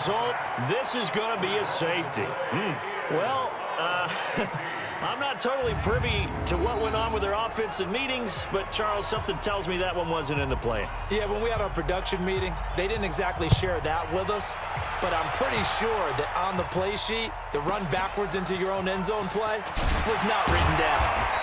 result, this is going to be a safety. Well, I'm not totally privy to what went on with their offensive meetings, but, Charles, something tells me that one wasn't in the plan. Yeah, when we had our production meeting, they didn't exactly share that with us, but I'm pretty sure that on the play sheet, the run backwards into your own end zone play was not written down.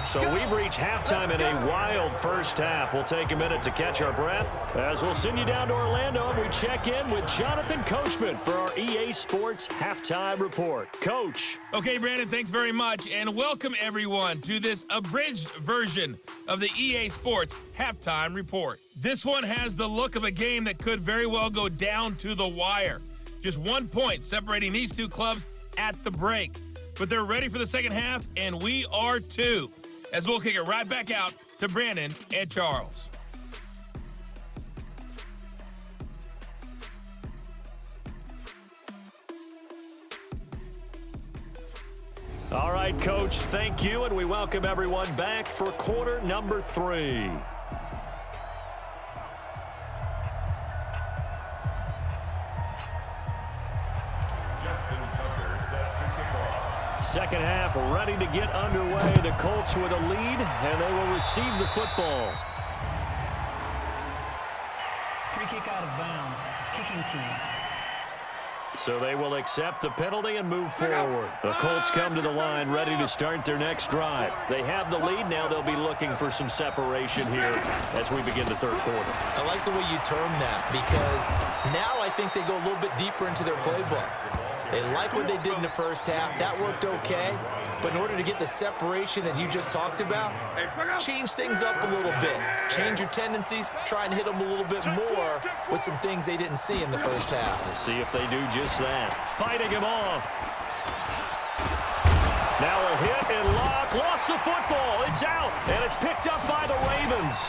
So we've reached halftime in a wild first half. We'll take a minute to catch our breath as we'll send you down to Orlando and we check in with Jonathan Coachman for our EA Sports Halftime Report. Coach. Okay, Brandon, thanks very much, and welcome everyone to this abridged version of the EA Sports Halftime Report. This one has the look of a game that could very well go down to the wire. Just 1 point separating these two clubs at the break. But they're ready for the second half, and we are too, as we'll kick it right back out to Brandon and Charles. All right, Coach, thank you, and we welcome everyone back for quarter number 3. Second half ready to get underway. The Colts with a lead, and they will receive the football. Free kick out of bounds. Kicking team. So they will accept the penalty and move forward. The Colts come to the line ready to start their next drive. They have the lead. Now they'll be looking for some separation here as we begin the third quarter. I like the way you term that because now I think they go a little bit deeper into their playbook. They like what they did in the first half. That worked okay. But in order to get the separation that you just talked about, change things up a little bit. Change your tendencies. Try and hit them a little bit more with some things they didn't see in the first half. We'll see if they do just that. Fighting him off. Now a hit and lock. Lost the football. It's out. And it's picked up by the Ravens.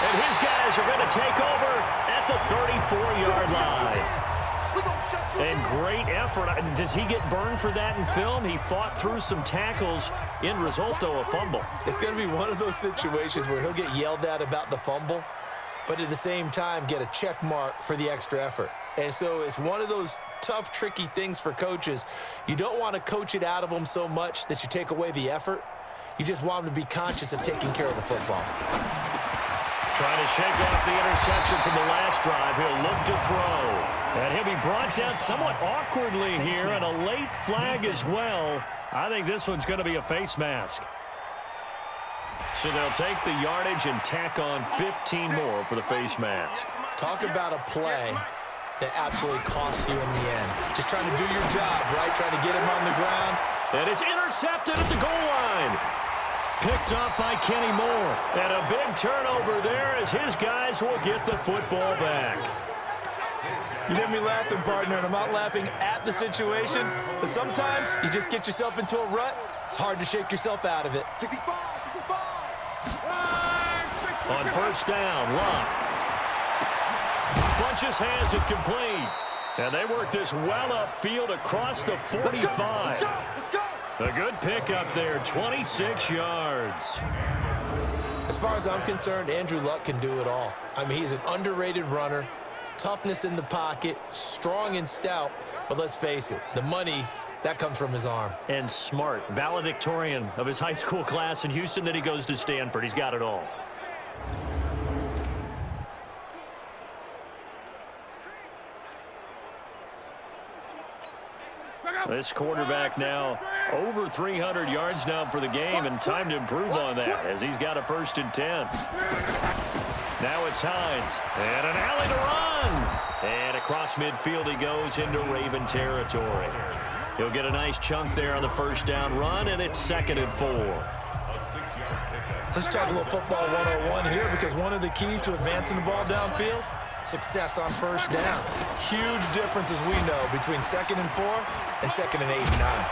And his guys are going to take over at the 34-yard line. And great effort. Does he get burned for that in film? He fought through some tackles. End result, though, a fumble. It's going to be one of those situations where he'll get yelled at about the fumble, but at the same time get a check mark for the extra effort. And so it's one of those tough, tricky things for coaches. You don't want to coach it out of them so much that you take away the effort. You just want them to be conscious of taking care of the football. Trying to shake off the interception from the last drive. He'll look to throw. And he'll be brought down somewhat awkwardly here, and a late flag as well. I think this one's going to be a face mask. So they'll take the yardage and tack on 15 more for the face mask. Talk about a play that absolutely costs you in the end. Just trying to do your job, right? Trying to get him on the ground. And it's intercepted at the goal line. Picked up by Kenny Moore. And a big turnover there as his guys will get the football back. You hear me laughing, partner, and I'm not laughing at the situation, but sometimes you just get yourself into a rut. It's hard to shake yourself out of it. On first down, Locke. Funches has it complete. And they work this well upfield across the 45. A good pickup there, 26 yards. As far as I'm concerned, Andrew Luck can do it all. I mean, he's an underrated runner. Toughness in the pocket, strong and stout, but let's face it, the money, that comes from his arm. And smart, valedictorian of his high school class in Houston, then he goes to Stanford. He's got it all. This quarterback now over 300 yards now for the game, and time to improve on that as he's got a 1st and 10. Now it's Hines, and an alley to run. And across midfield he goes into Raven territory. He'll get a nice chunk there on the first down run, and it's 2nd and 4. Let's talk a little football 101 here, because one of the keys to advancing the ball downfield, success on first down. Huge difference, as we know, between 2nd and 4 and 2nd and 8 and 9.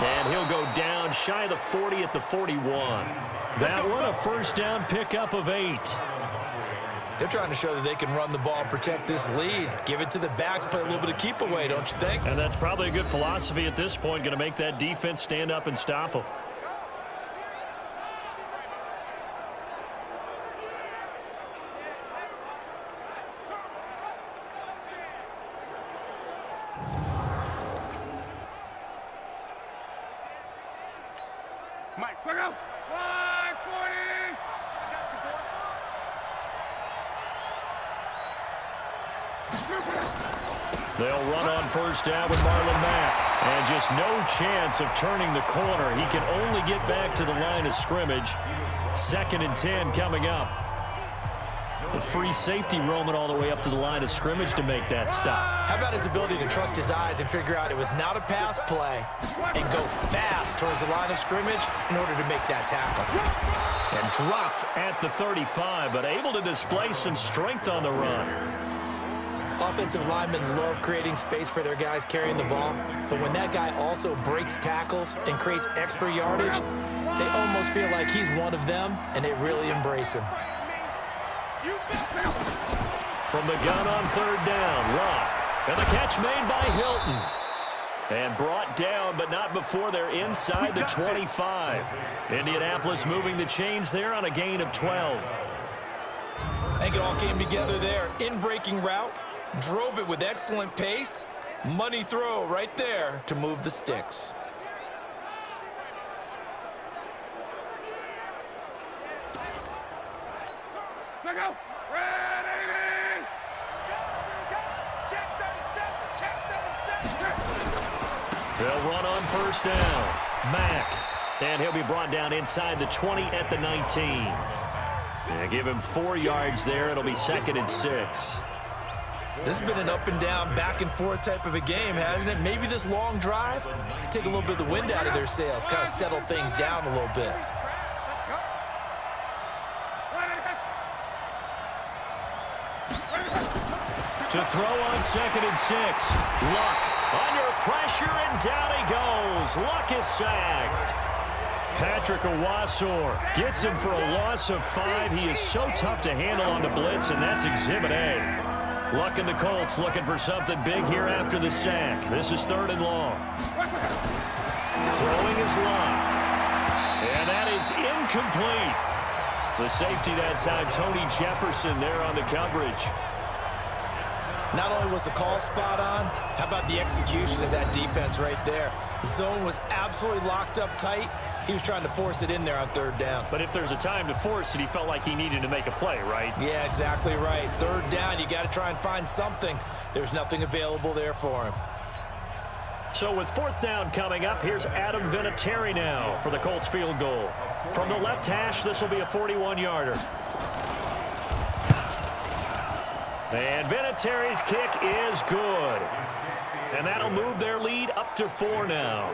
And he'll go down shy of the 40 at the 41. That one a first down pickup of 8. They're trying to show that they can run the ball and protect this lead. Give it to the backs, play a little bit of keep away, don't you think? And that's probably a good philosophy at this point, going to make that defense stand up and stop them. They'll run on first down with Marlon Mack. And just no chance of turning the corner. He can only get back to the line of scrimmage. 2nd and 10 coming up. The free safety roaming all the way up to the line of scrimmage to make that stop. How about his ability to trust his eyes and figure out it was not a pass play and go fast towards the line of scrimmage in order to make that tackle. And dropped at the 35, but able to display some strength on the run. Offensive linemen love creating space for their guys carrying the ball, but when that guy also breaks tackles and creates extra yardage, they almost feel like he's one of them, and they really embrace him. From the gun on 3rd down, Locke. And the catch made by Hilton. And brought down, but not before they're inside the 25. Indianapolis moving the chains there on a gain of 12. I think it all came together there. In-breaking route, drove it with excellent pace. Money throw right there to move the sticks. They'll run on first down. Mack. And he'll be brought down inside the 20 at the 19. Yeah, give him 4 yards there. It'll be 2nd and 6. This has been an up and down, back and forth type of a game, hasn't it? Maybe this long drive take a little bit of the wind out of their sails, kind of settle things down a little bit. To throw on 2nd and 6. Luck under pressure, and down he goes. Luck is sacked. Patrick Owasor gets him for a loss of 5. He is so tough to handle on the blitz, and that's Exhibit A. Luck and the Colts looking for something big here after the sack. This is 3rd and long. Throwing is Luck. And that is incomplete. The safety that time, Tony Jefferson, there on the coverage. Not only was the call spot on, how about the execution of that defense right there? The zone was absolutely locked up tight. He was trying to force it in there on 3rd down. But if there's a time to force it, he felt like he needed to make a play, right? Yeah, exactly right. 3rd down, you got to try and find something. There's nothing available there for him. So with 4th down coming up, here's Adam Vinatieri now for the Colts field goal. From the left hash, this will be a 41-yarder. And Vinatieri's kick is good. And that'll move their lead up to 4 now.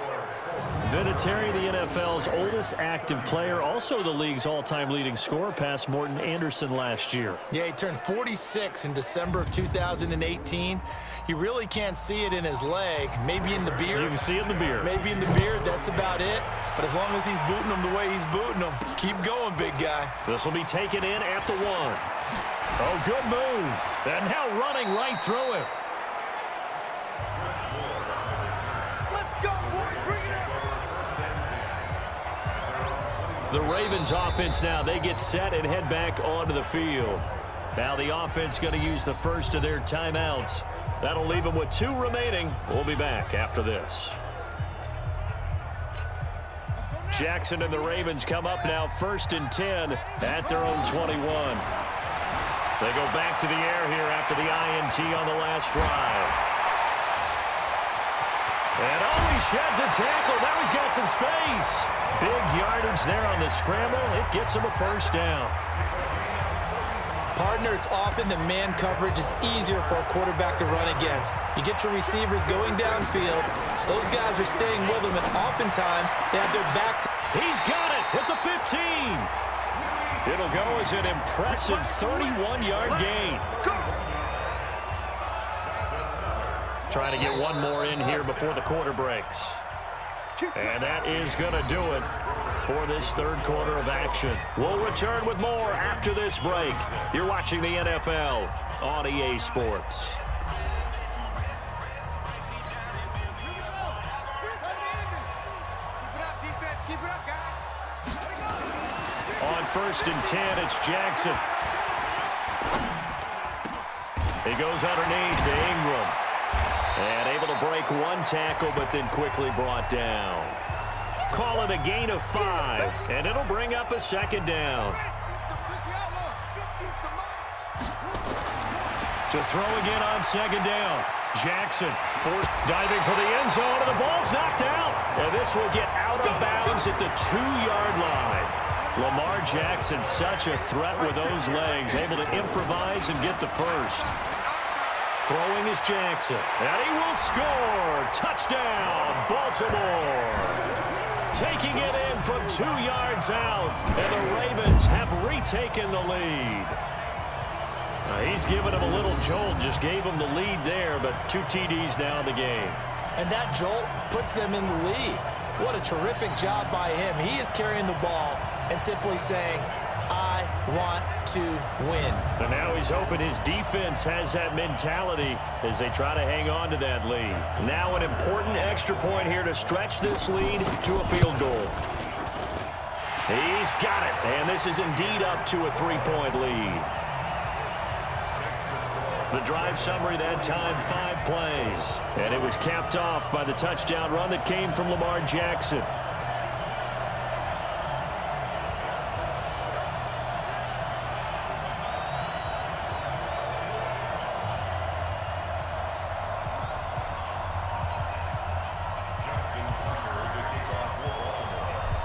Vinatieri, the NFL's oldest active player, also the league's all-time leading scorer, past Morton Anderson last year. Yeah, he turned 46 in December of 2018. You really can't see it in his leg, maybe in the beard. You can see it in the beard. Maybe in the beard, that's about it. But as long as he's booting him the way he's booting him, keep going, big guy. This will be taken in at the 1. Oh, good move. And now running right through it. Let's go, boy. Bring it up. The Ravens offense now, they get set and head back onto the field. Now the offense going to use the first of their timeouts. That'll leave them with 2 remaining. We'll be back after this. Jackson and the Ravens come up now 1st and 10 at their own 21. They go back to the air here after the INT on the last drive. And he sheds a tackle. Now he's got some space. Big yardage there on the scramble. It gets him a 1st down. Partner, it's often the man coverage is easier for a quarterback to run against. You get your receivers going downfield. Those guys are staying with them, and oftentimes they have their back to... He's got it at the 15. It'll go as an impressive 31-yard gain. Trying to get one more in here before the quarter breaks. And that is going to do it for this 3rd quarter of action. We'll return with more after this break. You're watching the NFL on EA Sports. On 1st and 10, it's Jackson. He goes underneath to Ingram. And able to break 1 tackle, but then quickly brought down. Call it a gain of 5, and it'll bring up a second down. To throw again on second down. Jackson forced diving for the end zone, and the ball's knocked out. And this will get out of bounds at the 2-yard line. Lamar Jackson, such a threat with those legs, able to improvise and get the first. Throwing is Jackson, and he will score. Touchdown, Baltimore. Taking it in from 2 yards out, and the Ravens have retaken the lead. He's given him a little jolt, just gave him the lead there, but 2 TDs now in the game. And that jolt puts them in the lead. What a terrific job by him. He is carrying the ball and simply saying, I want to win. And now he's hoping his defense has that mentality as they try to hang on to that lead. Now an important extra point here to stretch this lead to a field goal. He's got it, and this is indeed up to a 3-point lead. The drive summary that time, 5 plays. And it was capped off by the touchdown run that came from Lamar Jackson.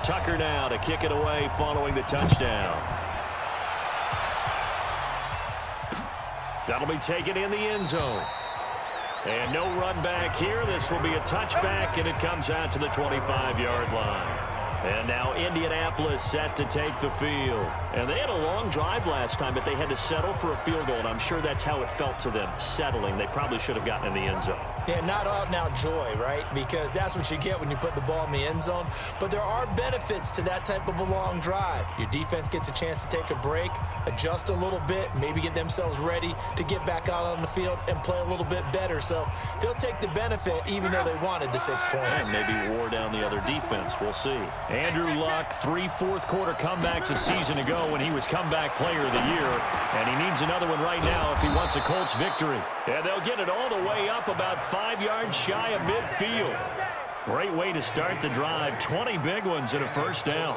Tucker now to kick it away following the touchdown. That'll be taken in the end zone. And no run back here. This will be a touchback, and it comes out to the 25-yard line. And now Indianapolis set to take the field. And they had a long drive last time, but they had to settle for a field goal, and I'm sure that's how it felt to them, settling. They probably should have gotten in the end zone. Yeah, not out-and-out joy, right? Because that's what you get when you put the ball in the end zone. But there are benefits to that type of a long drive. Your defense gets a chance to take a break, adjust a little bit, maybe get themselves ready to get back out on the field and play a little bit better. So they'll take the benefit even though they wanted the 6 points. And maybe wore down the other defense. We'll see. Andrew Luck, 3 fourth-quarter comebacks a season ago when he was comeback player of the year. And he needs another one right now if he wants a Colts victory. And they'll get it all the way up about 5 yards shy of midfield. Great way to start the drive. 20 big ones and a first down.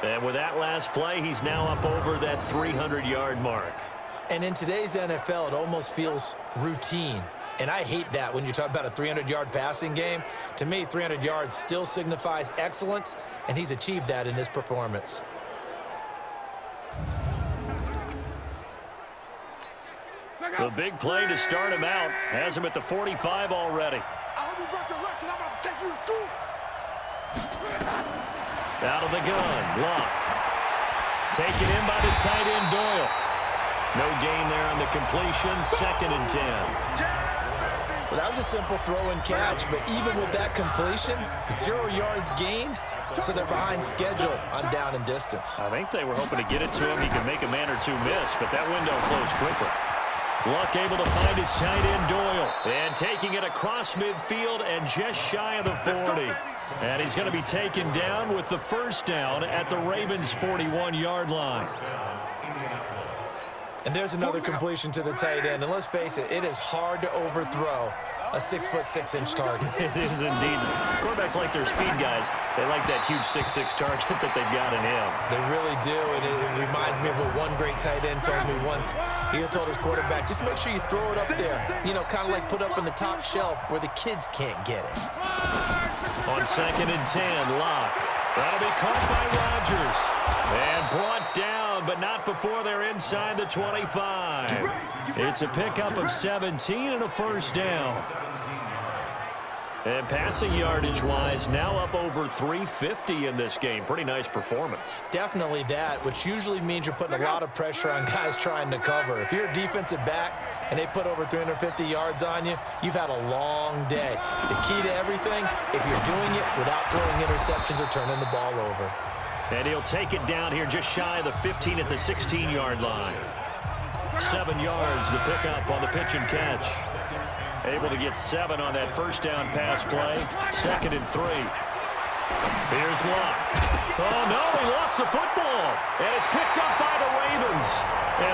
And with that last play, he's now up over that 300-yard mark. And in today's NFL, it almost feels routine. And I hate that when you talk about a 300-yard passing game. To me, 300 yards still signifies excellence, and he's achieved that in this performance. The big play to start him out has him at the 45 already. Out of the gun, Luck. Taken in by the tight end, Doyle. No gain there on the completion, 2nd and 10. Well, that was a simple throw and catch, but even with that completion, 0 yards gained, so they're behind schedule on down and distance. I think they were hoping to get it to him. He could make a man or two miss, but that window closed quickly. Luck able to find his tight end, Doyle. And taking it across midfield and just shy of the 40. And he's going to be taken down with the first down at the Ravens' 41-yard line. And there's another completion to the tight end. And let's face it, it is hard to overthrow a 6'6" target. It is indeed. Quarterbacks like their speed guys. They like that huge 6'6" target that they've got in him. They really do, and it reminds me of what one great tight end told me once. He told his quarterback, just make sure you throw it up there. You know, kind of like put up in the top shelf where the kids can't get it. On 2nd and 10, Locke. That'll be caught by Rodgers. And brought down, but not before they're inside the 25. It's a pickup of 17 and a first down. And passing yardage-wise, now up over 350 in this game. Pretty nice performance. Definitely that, which usually means you're putting a lot of pressure on guys trying to cover. If you're a defensive back and they put over 350 yards on you, you've had a long day. The key to everything, if you're doing it without throwing interceptions or turning the ball over. And he'll take it down here just shy of the 15 at the 16-yard line. 7 yards, the pickup on the pitch and catch. Able to get 7 on that first down pass play. 2nd and 3. Here's Luck. Oh, no, he lost the football. And it's picked up by the Ravens. And